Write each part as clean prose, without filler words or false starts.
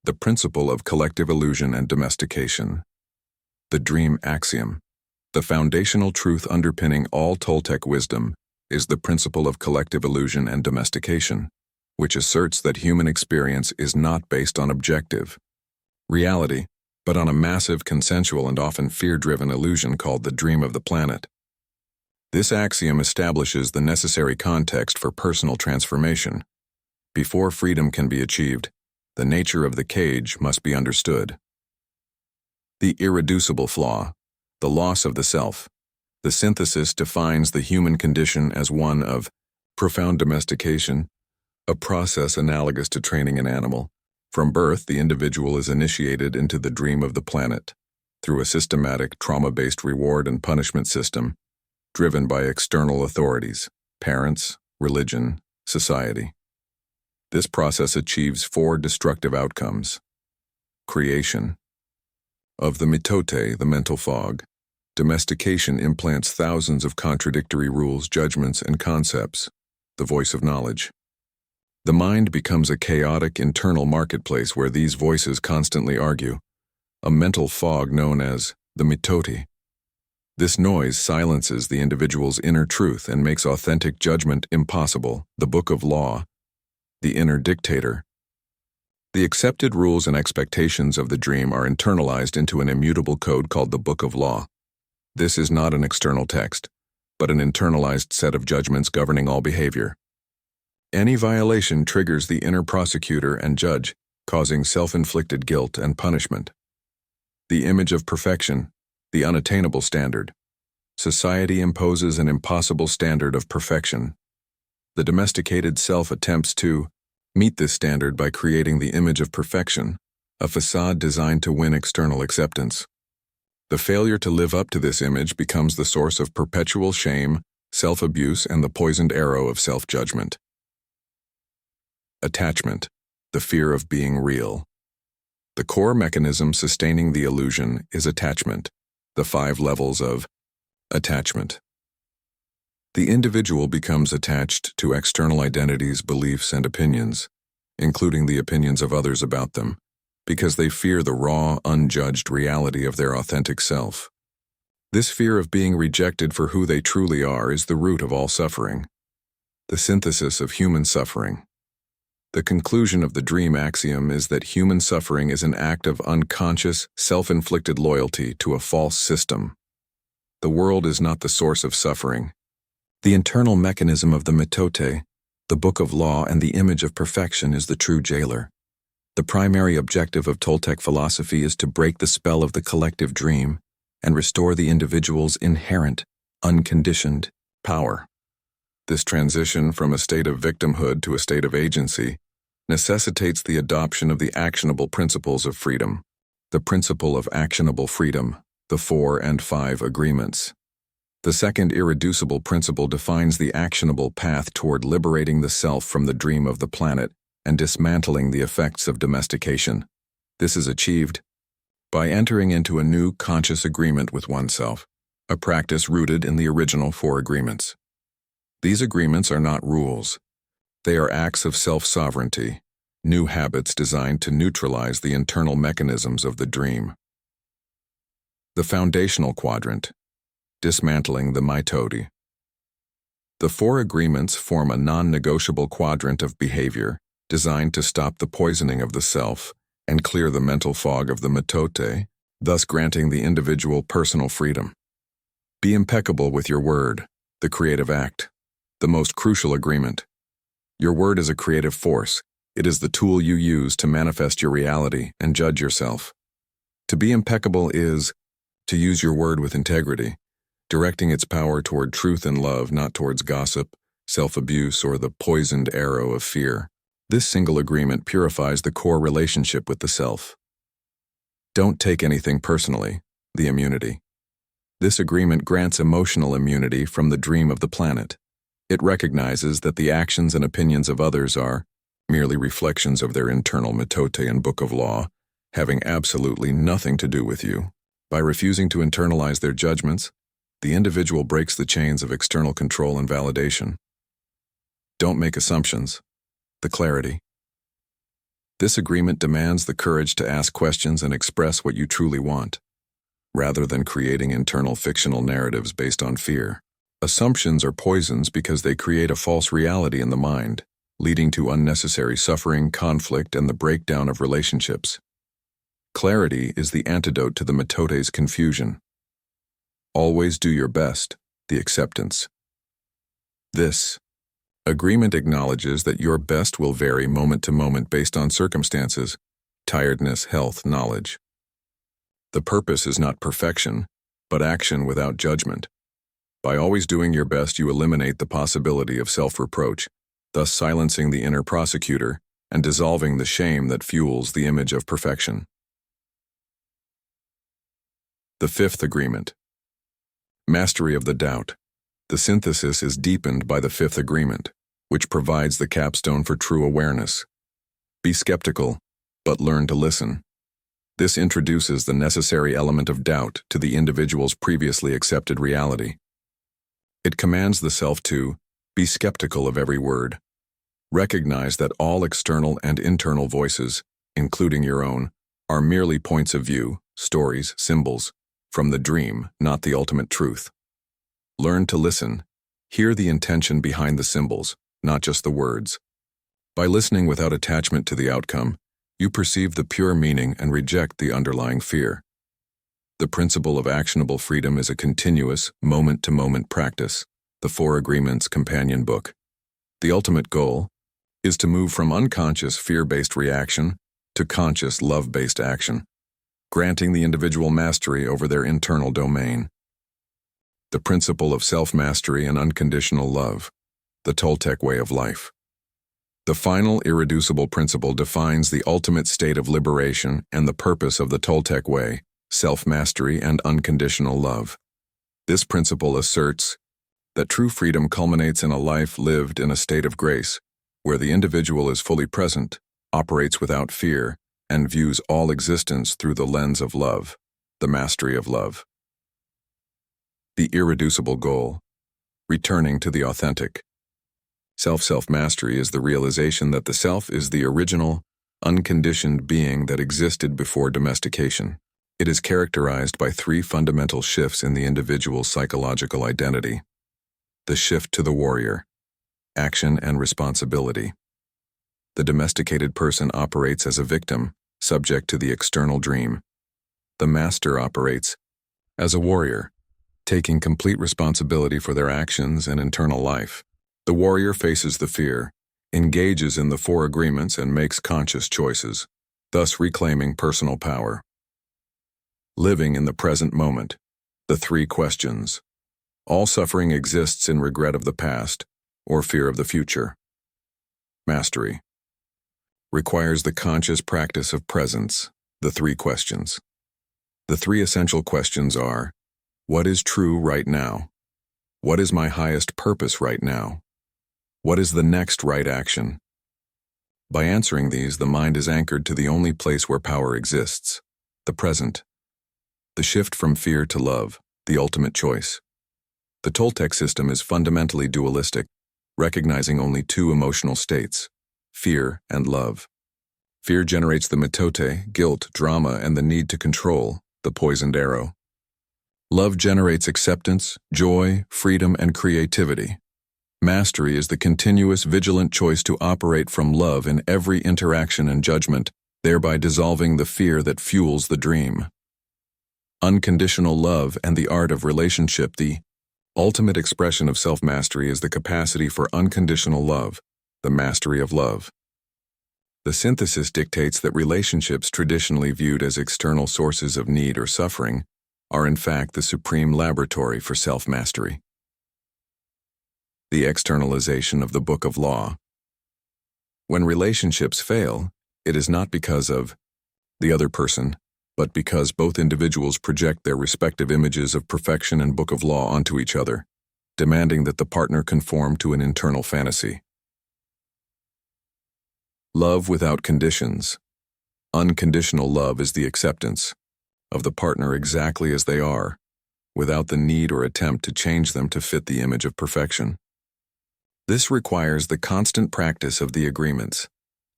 The principle of collective illusion and domestication. The Dream Axiom. The foundational truth underpinning all Toltec wisdom is the principle of collective illusion and domestication, which asserts that human experience is not based on objective reality, but on a massive consensual and often fear-driven illusion called the dream of the planet. This axiom establishes the necessary context for personal transformation. Before freedom can be achieved, the nature of the cage must be understood. The irreducible flaw, the loss of the self. The synthesis defines the human condition as one of profound domestication, a process analogous to training an animal. From birth, the individual is initiated into the dream of the planet through a systematic trauma-based reward and punishment system driven by external authorities, parents, religion, society. This process achieves 4 destructive outcomes. Creation of the mitote, the mental fog. Domestication implants thousands of contradictory rules, judgments, and concepts, the voice of knowledge. The mind becomes a chaotic internal marketplace where these voices constantly argue, a mental fog known as the mitote. This noise silences the individual's inner truth and makes authentic judgment impossible, the book of law, the inner dictator. The accepted rules and expectations of the dream are internalized into an immutable code called the book of law. This is not an external text, but an internalized set of judgments governing all behavior. Any violation triggers the inner prosecutor and judge, causing self-inflicted guilt and punishment. The image of perfection, the unattainable standard. Society imposes an impossible standard of perfection. The domesticated self attempts to meet this standard by creating the image of perfection, a facade designed to win external acceptance. The failure to live up to this image becomes the source of perpetual shame, self-abuse, and the poisoned arrow of self-judgment. Attachment, the fear of being real. The core mechanism sustaining the illusion is attachment, the 5 levels of attachment. The individual becomes attached to external identities, beliefs, and opinions, including the opinions of others about them, because they fear the raw, unjudged reality of their authentic self. This fear of being rejected for who they truly are is the root of all suffering. The synthesis of human suffering. The conclusion of the dream axiom is that human suffering is an act of unconscious, self-inflicted loyalty to a false system. The world is not the source of suffering. The internal mechanism of the mitote, the book of law, and the image of perfection is the true jailer. The primary objective of Toltec philosophy is to break the spell of the collective dream and restore the individual's inherent, unconditioned power. This transition from a state of victimhood to a state of agency necessitates the adoption of the actionable principles of freedom, the principle of actionable freedom, the 4 and 5 agreements. The second irreducible principle defines the actionable path toward liberating the self from the dream of the planet and dismantling the effects of domestication. This is achieved by entering into a new conscious agreement with oneself, a practice rooted in the original 4 agreements. These agreements are not rules. They are acts of self-sovereignty, new habits designed to neutralize the internal mechanisms of the dream. The foundational quadrant. Dismantling the mitote. The 4 agreements form a non-negotiable quadrant of behavior designed to stop the poisoning of the self and clear the mental fog of the mitote, thus granting the individual personal freedom. Be impeccable with your word, the creative act, the most crucial agreement. Your word is a creative force. It is the tool you use to manifest your reality and judge yourself. To be impeccable is to use your word with integrity, directing its power toward truth and love, not towards gossip, self-abuse, or the poisoned arrow of fear. This single agreement purifies the core relationship with the self. Don't take anything personally, the immunity. This agreement grants emotional immunity from the dream of the planet. It recognizes that the actions and opinions of others are merely reflections of their internal mitote and book of law, having absolutely nothing to do with you. By refusing to internalize their judgments, the individual breaks the chains of external control and validation. Don't make assumptions. The clarity. This agreement demands the courage to ask questions and express what you truly want, rather than creating internal fictional narratives based on fear. Assumptions are poisons because they create a false reality in the mind, leading to unnecessary suffering, conflict, and the breakdown of relationships. Clarity is the antidote to the Mitote's confusion. Always do your best, the acceptance. This agreement acknowledges that your best will vary moment to moment based on circumstances, tiredness, health, knowledge. The purpose is not perfection, but action without judgment. By always doing your best, you eliminate the possibility of self-reproach, thus silencing the inner prosecutor and dissolving the shame that fuels the image of perfection. The fifth agreement. Mastery of the doubt. The synthesis is deepened by the fifth agreement, which provides the capstone for true awareness. Be skeptical, but learn to listen. This introduces the necessary element of doubt to the individual's previously accepted reality. It commands the self to be skeptical of every word. Recognize that all external and internal voices, including your own, are merely points of view, stories, symbols, from the dream, not the ultimate truth. Learn to listen. Hear the intention behind the symbols, not just the words. By listening without attachment to the outcome, you perceive the pure meaning and reject the underlying fear. The principle of actionable freedom is a continuous, moment-to-moment practice, the Four Agreements companion book. The ultimate goal is to move from unconscious fear-based reaction to conscious love-based action, granting the individual mastery over their internal domain. The principle of self-mastery and unconditional love, the Toltec Way of Life. The final irreducible principle defines the ultimate state of liberation and the purpose of the Toltec Way, self-mastery and unconditional love. This principle asserts that true freedom culminates in a life lived in a state of grace, where the individual is fully present, operates without fear, and views all existence through the lens of love, the mastery of love. The irreducible goal, returning to the authentic. Self-mastery is the realization that the self is the original, unconditioned being that existed before domestication. It is characterized by three fundamental shifts in the individual's psychological identity. The shift to the warrior, action and responsibility. The domesticated person operates as a victim, subject to the external dream. The master operates as a warrior, taking complete responsibility for their actions and internal life. The warrior faces the fear, engages in the Four Agreements, and makes conscious choices, thus reclaiming personal power. Living in the present moment. The three questions. All suffering exists in regret of the past or fear of the future. Mastery. Requires the conscious practice of presence. The three questions. The three essential questions are: what is true right now? What is my highest purpose right now? What is the next right action? By answering these, the mind is anchored to the only place where power exists, the present. The shift from fear to love, the ultimate choice. The Toltec system is fundamentally dualistic, recognizing only two emotional states, fear and love. Fear generates the mitote, guilt, drama, and the need to control, the poisoned arrow. Love generates acceptance, joy, freedom, and creativity. Mastery is the continuous, vigilant choice to operate from love in every interaction and judgment, thereby dissolving the fear that fuels the dream. Unconditional love and the art of relationship. The ultimate expression of self-mastery is the capacity for unconditional love, the mastery of love. The synthesis dictates that relationships traditionally viewed as external sources of need or suffering are in fact the supreme laboratory for self-mastery. The externalization of the Book of Law. When relationships fail, it is not because of the other person, but because both individuals project their respective images of perfection and Book of Law onto each other, demanding that the partner conform to an internal fantasy. Love without conditions. Unconditional love is the acceptance of the partner exactly as they are, without the need or attempt to change them to fit the image of perfection. This requires the constant practice of the agreements,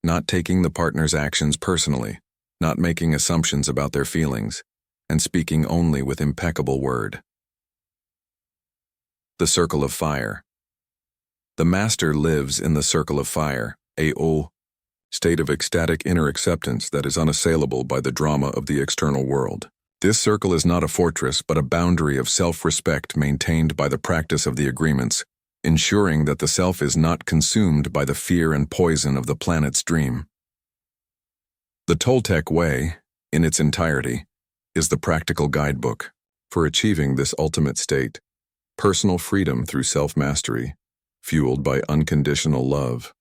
not taking the partner's actions personally, not making assumptions about their feelings, and speaking only with impeccable word. The circle of fire. The master lives in the circle of fire, a state of ecstatic inner acceptance that is unassailable by the drama of the external world. This circle is not a fortress, but a boundary of self-respect maintained by the practice of the agreements, ensuring that the self is not consumed by the fear and poison of the planet's dream. The Toltec Way, in its entirety, is the practical guidebook for achieving this ultimate state, personal freedom through self-mastery, fueled by unconditional love.